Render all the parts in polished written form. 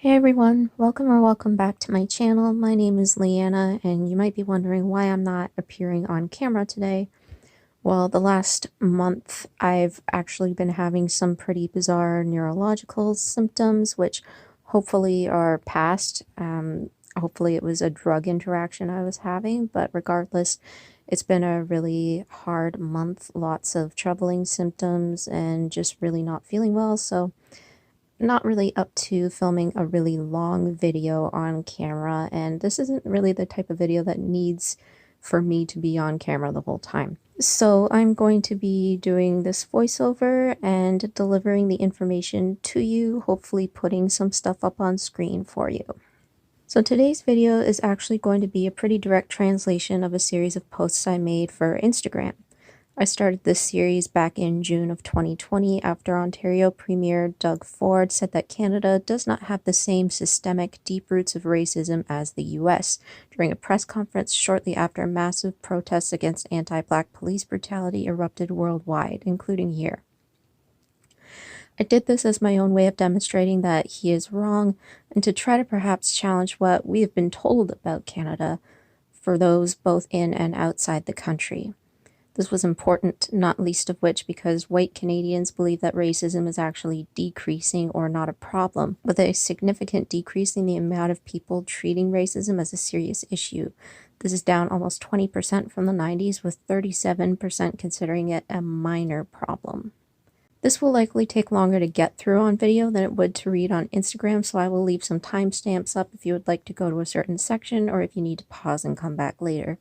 Hey everyone, welcome back to my channel. My name is Leanna, and you might be wondering why I'm not appearing on camera today. Well, the last month I've actually been having some pretty bizarre neurological symptoms, which hopefully are past. Hopefully it was a drug interaction I was having, but regardless, it's been a really hard month. Lots of troubling symptoms and just really not feeling well, so not really up to filming a really long video on camera, and this isn't really the type of video that needs for me to be on camera the whole time. So I'm going to be doing this voiceover and delivering the information to you, hopefully putting some stuff up on screen for you. So today's video is actually going to be a pretty direct translation of a series of posts I made for Instagram. I started this series back in June of 2020 after Ontario Premier Doug Ford said that Canada does not have the same systemic, deep roots of racism as the US during a press conference shortly after massive protests against anti-Black police brutality erupted worldwide, including here. I did this as my own way of demonstrating that he is wrong and to try to perhaps challenge what we have been told about Canada for those both in and outside the country. This was important, not least of which because white Canadians believe that racism is actually decreasing or not a problem, with a significant decrease in the amount of people treating racism as a serious issue. This is down almost 20% from the 90s, with 37% considering it a minor problem. This will likely take longer to get through on video than it would to read on Instagram, so I will leave some timestamps up if you would like to go to a certain section or if you need to pause and come back later.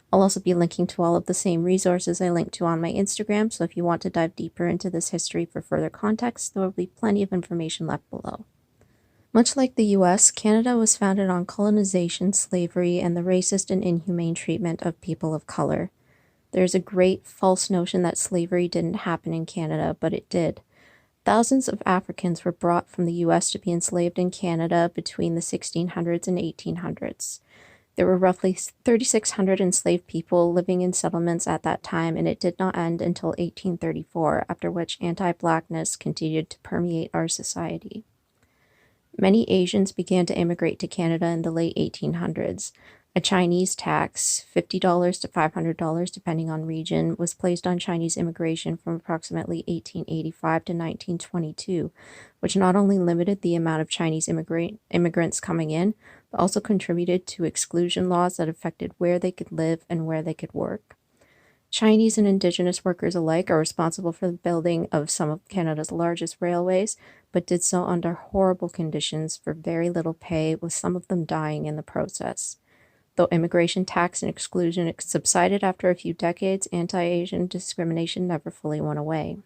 I'll also be linking to all of the same resources I linked to on my Instagram, so if you want to dive deeper into this history for further context, there will be plenty of information left below. Much like the US, Canada was founded on colonization, slavery, and the racist and inhumane treatment of people of color. There's a great false notion that slavery didn't happen in Canada, but it did. Thousands of Africans were brought from the US to be enslaved in Canada between the 1600s and 1800s. There were roughly 3,600 enslaved people living in settlements at that time, and it did not end until 1834, after which anti-Blackness continued to permeate our society. Many Asians began to immigrate to Canada in the late 1800s. A Chinese tax, $50 to $500 depending on region, was placed on Chinese immigration from approximately 1885 to 1922, which not only limited the amount of Chinese immigrants coming in, but also contributed to exclusion laws that affected where they could live and where they could work. Chinese and Indigenous workers alike are responsible for the building of some of Canada's largest railways, but did so under horrible conditions for very little pay, with some of them dying in the process. Though immigration tax and exclusion subsided after a few decades, anti-Asian discrimination never fully went away.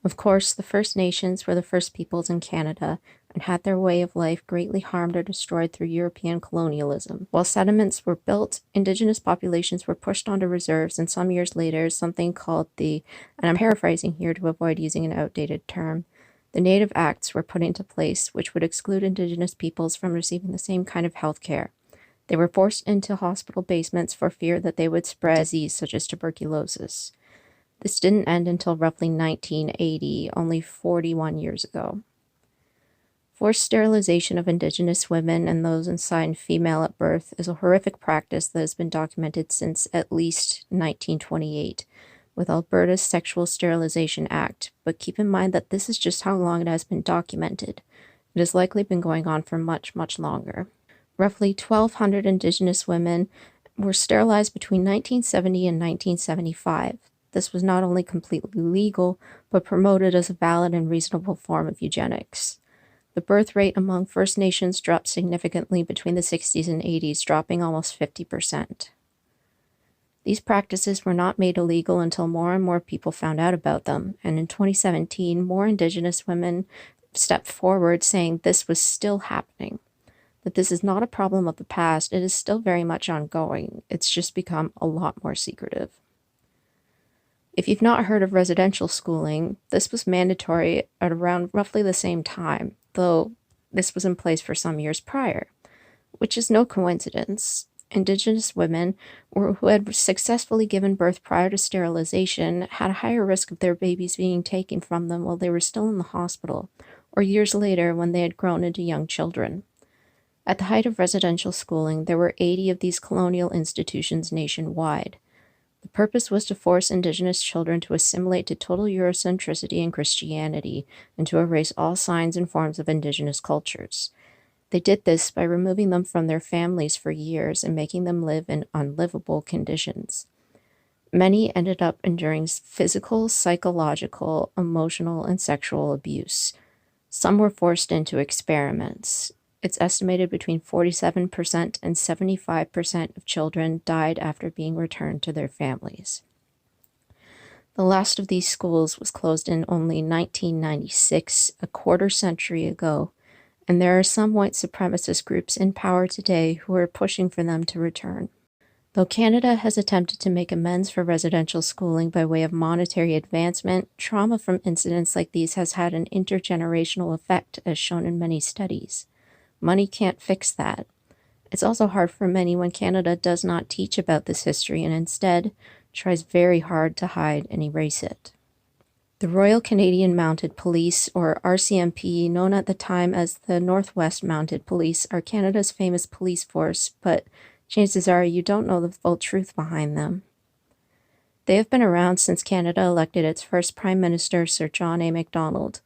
Of course, the First Nations were the first peoples in Canada and had their way of life greatly harmed or destroyed through European colonialism. While settlements were built, Indigenous populations were pushed onto reserves, and some years later, something called and I'm paraphrasing here to avoid using an outdated term, the Native Acts were put into place, which would exclude Indigenous peoples from receiving the same kind of health care. They were forced into hospital basements for fear that they would spread disease such as tuberculosis. This didn't end until roughly 1980, only 41 years ago. Forced sterilization of Indigenous women and those assigned female at birth is a horrific practice that has been documented since at least 1928, with Alberta's Sexual Sterilization Act, but keep in mind that this is just how long it has been documented. It has likely been going on for much, much longer. Roughly 1,200 Indigenous women were sterilized between 1970 and 1975. This was not only completely legal, but promoted as a valid and reasonable form of eugenics. The birth rate among First Nations dropped significantly between the 60s and 80s, dropping almost 50%. These practices were not made illegal until more and more people found out about them, and in 2017, more Indigenous women stepped forward saying this was still happening. That this is not a problem of the past, it is still very much ongoing. It's just become a lot more secretive. If you've not heard of residential schooling, this was mandatory at around roughly the same time, though this was in place for some years prior, which is no coincidence. Indigenous women who had successfully given birth prior to sterilization had a higher risk of their babies being taken from them while they were still in the hospital, or years later when they had grown into young children. At the height of residential schooling, there were 80 of these colonial institutions nationwide. The purpose was to force indigenous children to assimilate to total Eurocentricity and Christianity and to erase all signs and forms of indigenous cultures. They did this by removing them from their families for years and making them live in unlivable conditions. Many ended up enduring physical, psychological, emotional, and sexual abuse. Some were forced into experiments. It's estimated between 47% and 75% of children died after being returned to their families. The last of these schools was closed in only 1996, a quarter century ago, and there are some white supremacist groups in power today who are pushing for them to return. Though Canada has attempted to make amends for residential schooling by way of monetary advancement, trauma from incidents like these has had an intergenerational effect, as shown in many studies. Money can't fix that. It's also hard for many when Canada does not teach about this history and instead tries very hard to hide and erase it. The Royal Canadian Mounted Police, or RCMP, known at the time as the Northwest Mounted Police, are Canada's famous police force, but chances are you don't know the full truth behind them. They have been around since Canada elected its first Prime Minister, Sir John A. Macdonald.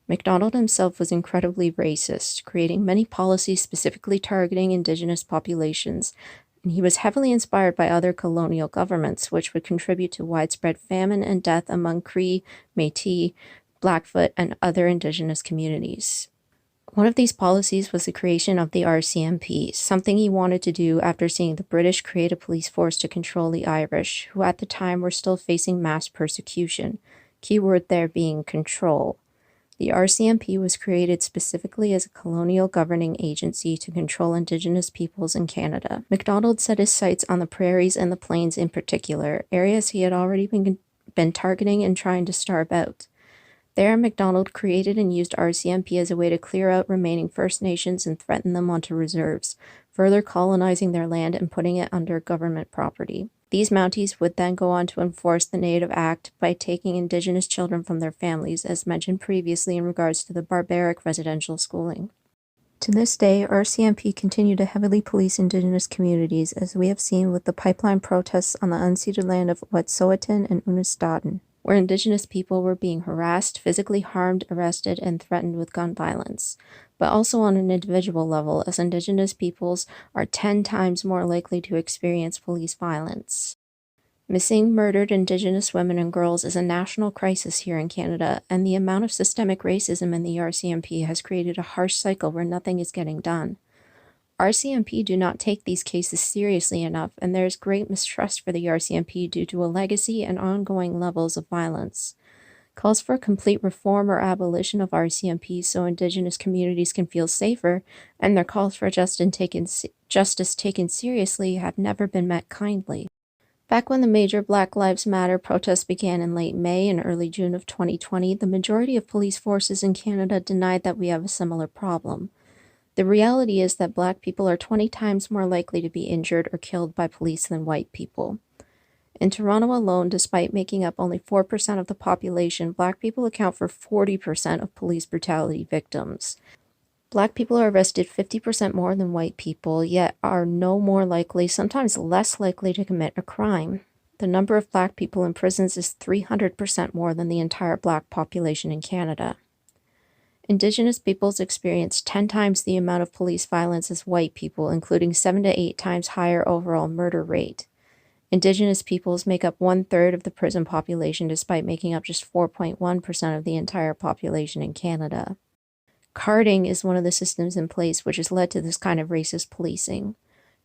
Macdonald himself was incredibly racist, creating many policies specifically targeting Indigenous populations, and he was heavily inspired by other colonial governments, which would contribute to widespread famine and death among Cree, Métis, Blackfoot, and other Indigenous communities. One of these policies was the creation of the RCMP, something he wanted to do after seeing the British create a police force to control the Irish, who at the time were still facing mass persecution, keyword there being control. The RCMP was created specifically as a colonial governing agency to control Indigenous peoples in Canada. Macdonald set his sights on the prairies and the plains in particular, areas he had already been targeting and trying to starve out. There, Macdonald created and used RCMP as a way to clear out remaining First Nations and threaten them onto reserves, further colonizing their land and putting it under government property. These Mounties would then go on to enforce the Native Act by taking Indigenous children from their families, as mentioned previously in regards to the barbaric residential schooling. To this day, RCMP continue to heavily police Indigenous communities, as we have seen with the pipeline protests on the unceded land of Wet'suwet'en and Unist'ot'en, where Indigenous people were being harassed, physically harmed, arrested, and threatened with gun violence, but also on an individual level, as Indigenous peoples are 10 times more likely to experience police violence. Missing, murdered Indigenous women and girls is a national crisis here in Canada, and the amount of systemic racism in the RCMP has created a harsh cycle where nothing is getting done. RCMP do not take these cases seriously enough, and there is great mistrust for the RCMP due to a legacy and ongoing levels of violence. Calls for complete reform or abolition of RCMP so Indigenous communities can feel safer, and their calls for justice taken seriously have never been met kindly. Back when the major Black Lives Matter protests began in late May and early June of 2020, the majority of police forces in Canada denied that we have a similar problem. The reality is that Black people are 20 times more likely to be injured or killed by police than white people. In Toronto alone, despite making up only 4% of the population, Black people account for 40% of police brutality victims. Black people are arrested 50% more than white people, yet are no more likely, sometimes less likely to commit a crime. The number of Black people in prisons is 300% more than the entire Black population in Canada. Indigenous peoples experience 10 times the amount of police violence as white people, including 7 to 8 times higher overall murder rate. Indigenous peoples make up 1/3 of the prison population, despite making up just 4.1% of the entire population in Canada. Carding is one of the systems in place which has led to this kind of racist policing.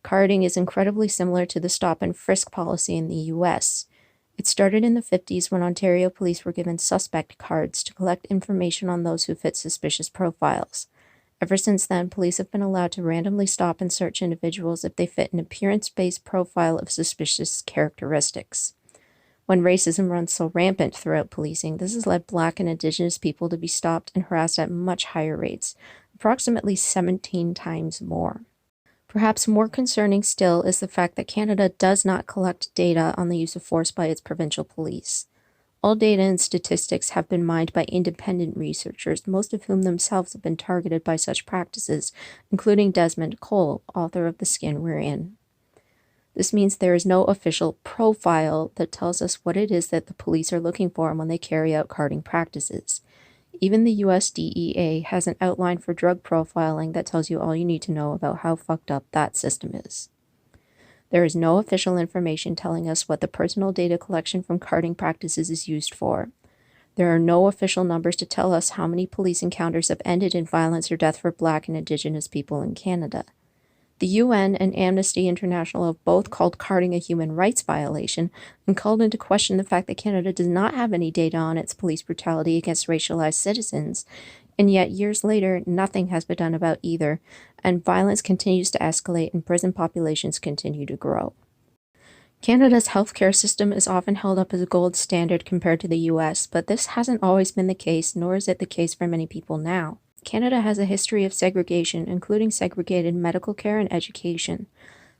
Carding is incredibly similar to the stop and frisk policy in the US. It started in the 50s when Ontario police were given suspect cards to collect information on those who fit suspicious profiles. Ever since then, police have been allowed to randomly stop and search individuals if they fit an appearance-based profile of suspicious characteristics. When racism runs so rampant throughout policing, this has led Black and Indigenous people to be stopped and harassed at much higher rates, approximately 17 times more. Perhaps more concerning still is the fact that Canada does not collect data on the use of force by its provincial police. All data and statistics have been mined by independent researchers, most of whom themselves have been targeted by such practices, including Desmond Cole, author of The Skin We're In. This means there is no official profile that tells us what it is that the police are looking for when they carry out carding practices. Even the US DEA has an outline for drug profiling that tells you all you need to know about how fucked up that system is. There is no official information telling us what the personal data collection from carding practices is used for. There are no official numbers to tell us how many police encounters have ended in violence or death for Black and Indigenous people in Canada. The UN and Amnesty International have both called carding a human rights violation and called into question the fact that Canada does not have any data on its police brutality against racialized citizens, and yet years later, nothing has been done about either, and violence continues to escalate and prison populations continue to grow. Canada's healthcare system is often held up as a gold standard compared to the US, but this hasn't always been the case, nor is it the case for many people now. Canada has a history of segregation, including segregated medical care and education.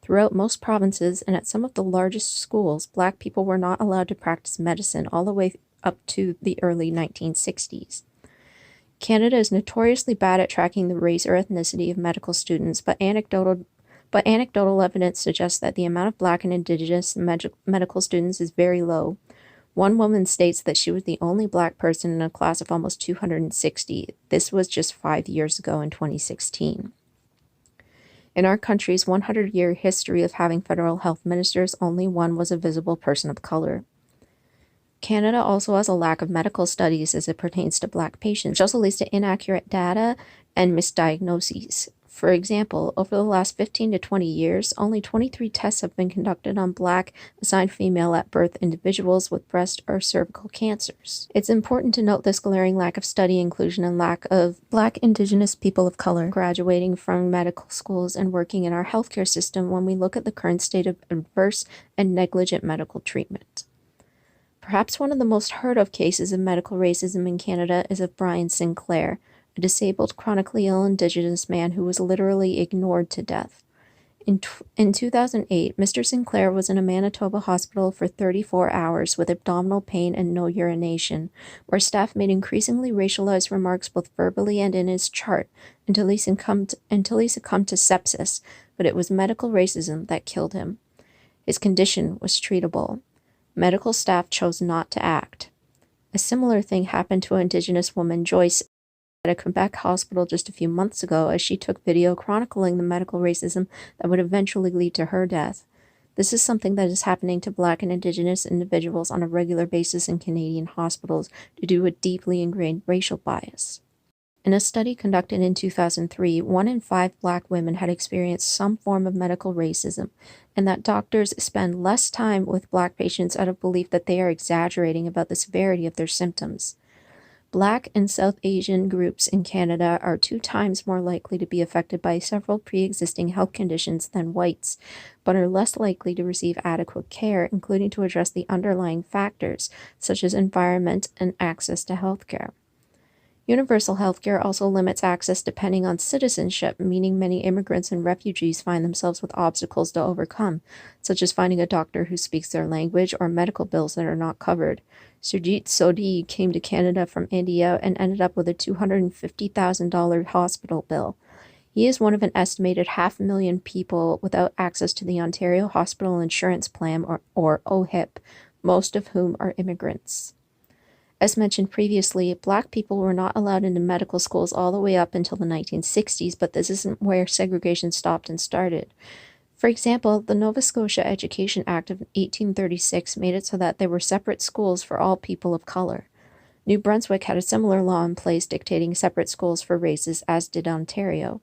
Throughout most provinces and at some of the largest schools, Black people were not allowed to practice medicine all the way up to the early 1960s. Canada is notoriously bad at tracking the race or ethnicity of medical students, but anecdotal evidence suggests that the amount of Black and Indigenous medical students is very low. One woman states that she was the only Black person in a class of almost 260. This was just 5 years ago in 2016. In our country's 100-year history of having federal health ministers, only one was a visible person of color. Canada also has a lack of medical studies as it pertains to Black patients, which also leads to inaccurate data and misdiagnoses. For example, over the last 15 to 20 years, only 23 tests have been conducted on Black, assigned female at birth individuals with breast or cervical cancers. It's important to note this glaring lack of study inclusion and lack of Black Indigenous people of color graduating from medical schools and working in our healthcare system when we look at the current state of adverse and negligent medical treatment. Perhaps one of the most heard of cases of medical racism in Canada is of Brian Sinclair, a disabled, chronically ill Indigenous man who was literally ignored to death. In 2008, Mr. Sinclair was in a Manitoba hospital for 34 hours with abdominal pain and no urination, where staff made increasingly racialized remarks both verbally and in his chart until he succumbed to sepsis, but it was medical racism that killed him. His condition was treatable. Medical staff chose not to act. A similar thing happened to Indigenous woman Joyce at a Quebec hospital just a few months ago as she took video chronicling the medical racism that would eventually lead to her death. This is something that is happening to Black and Indigenous individuals on a regular basis in Canadian hospitals due to a deeply ingrained racial bias. In a study conducted in 2003, 1 in 5 Black women had experienced some form of medical racism, and that doctors spend less time with Black patients out of belief that they are exaggerating about the severity of their symptoms. Black and South Asian groups in Canada are 2 times more likely to be affected by several pre-existing health conditions than whites, but are less likely to receive adequate care, including to address the underlying factors, such as environment and access to health care. Universal healthcare also limits access depending on citizenship, meaning many immigrants and refugees find themselves with obstacles to overcome, such as finding a doctor who speaks their language or medical bills that are not covered. Surjit Sodhi came to Canada from India and ended up with a $250,000 hospital bill. He is one of an estimated 500,000 people without access to the Ontario Hospital Insurance Plan, or OHIP, most of whom are immigrants. As mentioned previously, Black people were not allowed into medical schools all the way up until the 1960s, but this isn't where segregation stopped and started. For example, the Nova Scotia Education Act of 1836 made it so that there were separate schools for all people of color. New Brunswick had a similar law in place dictating separate schools for races, as did Ontario.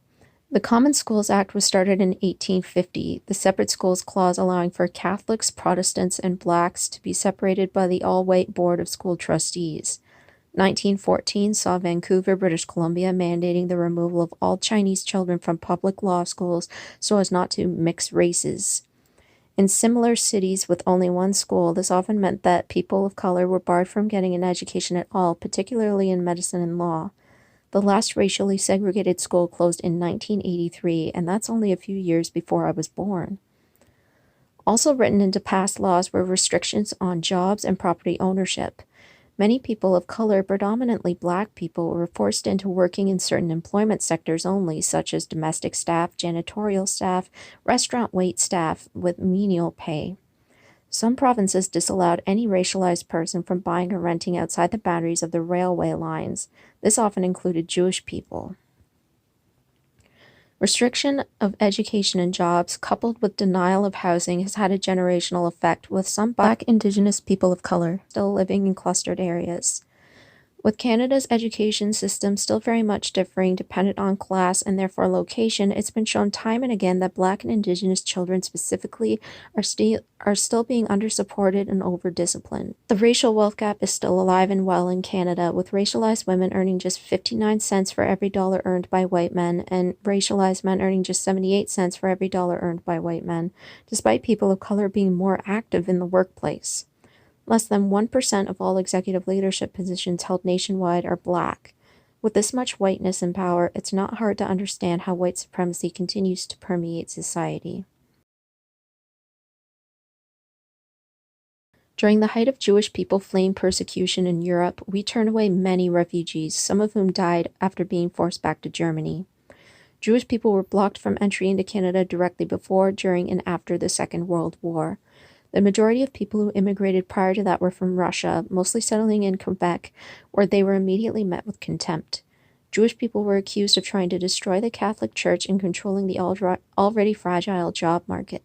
The Common Schools Act was started in 1850, the Separate Schools Clause allowing for Catholics, Protestants, and Blacks to be separated by the all-white Board of School Trustees. 1914 saw Vancouver, British Columbia mandating the removal of all Chinese children from public law schools so as not to mix races. In similar cities with only one school, this often meant that people of color were barred from getting an education at all, particularly in medicine and law. The last racially segregated school closed in 1983, and that's only a few years before I was born. Also written into past laws were restrictions on jobs and property ownership. Many people of color, predominantly Black people, were forced into working in certain employment sectors only, such as domestic staff, janitorial staff, restaurant wait staff, with menial pay. Some provinces disallowed any racialized person from buying or renting outside the boundaries of the railway lines. This often included Jewish people. Restriction of education and jobs, coupled with denial of housing, has had a generational effect, with some Black Indigenous people of color still living in clustered areas. With Canada's education system still very much differing dependent on class and therefore location, it's been shown time and again that Black and Indigenous children specifically are still being undersupported and over-disciplined. The racial wealth gap is still alive and well in Canada, with racialized women earning just 59 cents for every dollar earned by white men, and racialized men earning just 78 cents for every dollar earned by white men, despite people of color being more active in the workplace. Less than 1% of all executive leadership positions held nationwide are Black. With this much whiteness in power, it's not hard to understand how white supremacy continues to permeate society. During the height of Jewish people fleeing persecution in Europe, we turned away many refugees, some of whom died after being forced back to Germany. Jewish people were blocked from entry into Canada directly before, during, and after the Second World War. The majority of people who immigrated prior to that were from Russia, mostly settling in Quebec, where they were immediately met with contempt. Jewish people were accused of trying to destroy the Catholic Church and controlling the already fragile job market.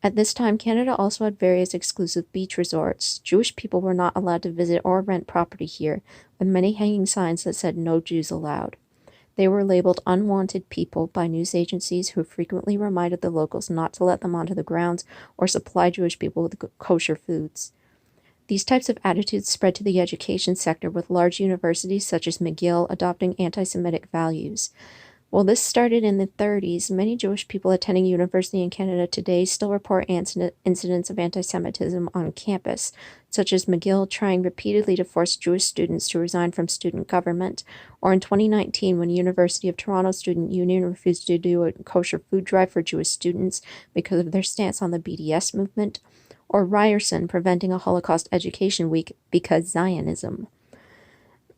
At this time, Canada also had various exclusive beach resorts. Jewish people were not allowed to visit or rent property here, with many hanging signs that said "No Jews Allowed." They were labeled unwanted people by news agencies who frequently reminded the locals not to let them onto the grounds or supply Jewish people with kosher foods. These types of attitudes spread to the education sector, with large universities such as McGill adopting anti-Semitic values. While this started in the 30s, many Jewish people attending university in Canada today still report incidents of anti-Semitism on campus, such as McGill trying repeatedly to force Jewish students to resign from student government, or in 2019 when University of Toronto Student Union refused to do a kosher food drive for Jewish students because of their stance on the BDS movement, or Ryerson preventing a Holocaust Education Week because Zionism.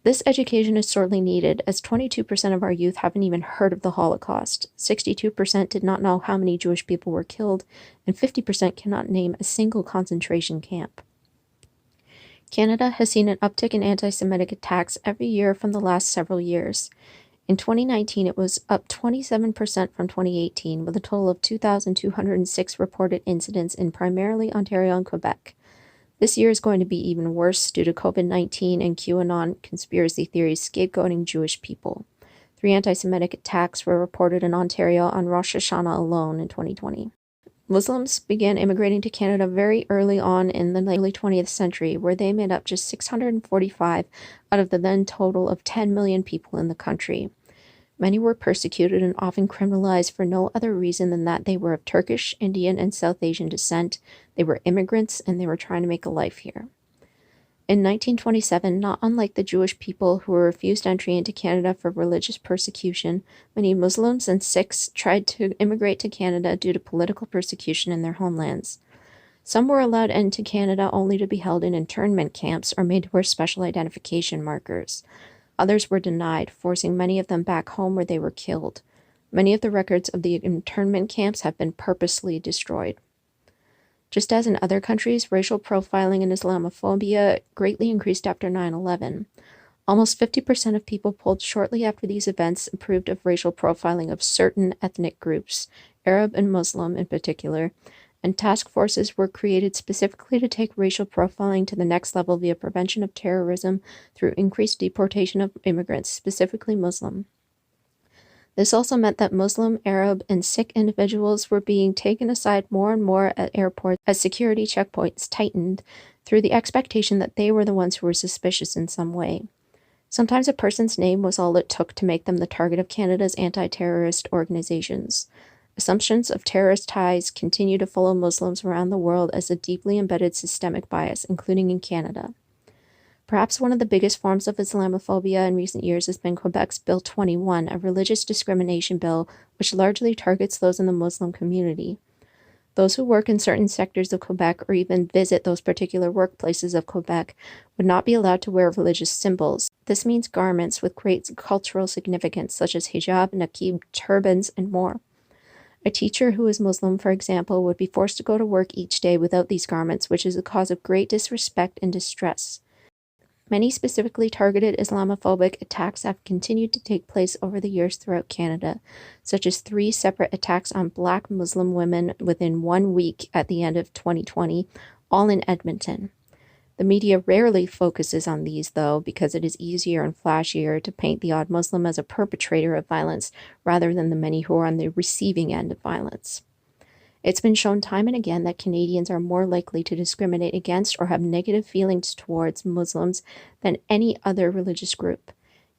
This education is sorely needed, as 22% of our youth haven't even heard of the Holocaust, 62% did not know how many Jewish people were killed, and 50% cannot name a single concentration camp. Canada has seen an uptick in anti-Semitic attacks every year from the last several years. In 2019, it was up 27% from 2018, with a total of 2,206 reported incidents in primarily Ontario and Quebec. This year is going to be even worse due to COVID-19 and QAnon conspiracy theories scapegoating Jewish people. 3 anti-Semitic attacks were reported in Ontario on Rosh Hashanah alone in 2020. Muslims began immigrating to Canada very early on in the early 20th century, where they made up just 645 out of the then total of 10 million people in the country. Many were persecuted and often criminalized for no other reason than that they were of Turkish, Indian, and South Asian descent, they were immigrants, and they were trying to make a life here. In 1927, not unlike the Jewish people who were refused entry into Canada for religious persecution, many Muslims and Sikhs tried to immigrate to Canada due to political persecution in their homelands. Some were allowed into Canada only to be held in internment camps or made to wear special identification markers. Others were denied, forcing many of them back home where they were killed. Many of the records of the internment camps have been purposely destroyed. Just as in other countries, racial profiling and Islamophobia greatly increased after 9/11. Almost 50% of people polled shortly after these events approved of racial profiling of certain ethnic groups, Arab and Muslim in particular, and task forces were created specifically to take racial profiling to the next level via prevention of terrorism through increased deportation of immigrants, specifically Muslim. This also meant that Muslim, Arab, and Sikh individuals were being taken aside more and more at airports as security checkpoints tightened through the expectation that they were the ones who were suspicious in some way. Sometimes a person's name was all it took to make them the target of Canada's anti-terrorist organizations. Assumptions of terrorist ties continue to follow Muslims around the world as a deeply embedded systemic bias, including in Canada. Perhaps one of the biggest forms of Islamophobia in recent years has been Quebec's Bill 21, a religious discrimination bill which largely targets those in the Muslim community. Those who work in certain sectors of Quebec or even visit those particular workplaces of Quebec would not be allowed to wear religious symbols. This means garments with great cultural significance, such as hijab, niqab, turbans, and more. A teacher who is Muslim, for example, would be forced to go to work each day without these garments, which is a cause of great disrespect and distress. Many specifically targeted Islamophobic attacks have continued to take place over the years throughout Canada, such as 3 separate attacks on Black Muslim women within 1 week at the end of 2020, all in Edmonton. The media rarely focuses on these, though, because it is easier and flashier to paint the odd Muslim as a perpetrator of violence rather than the many who are on the receiving end of violence. It's been shown time and again that Canadians are more likely to discriminate against or have negative feelings towards Muslims than any other religious group.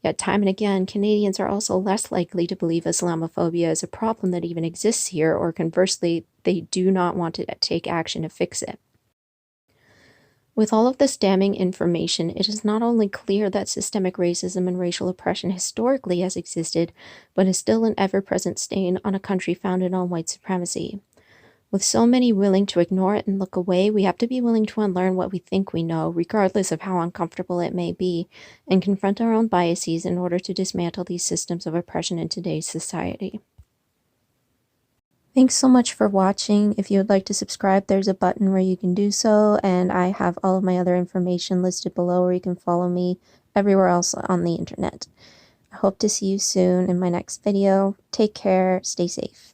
Yet time and again, Canadians are also less likely to believe Islamophobia is a problem that even exists here, or conversely, they do not want to take action to fix it. With all of this damning information, it is not only clear that systemic racism and racial oppression historically has existed, but is still an ever-present stain on a country founded on white supremacy. With so many willing to ignore it and look away, we have to be willing to unlearn what we think we know, regardless of how uncomfortable it may be, and confront our own biases in order to dismantle these systems of oppression in today's society. Thanks so much for watching. If you would like to subscribe, there's a button where you can do so, and I have all of my other information listed below where you can follow me everywhere else on the internet. I hope to see you soon in my next video. Take care, stay safe.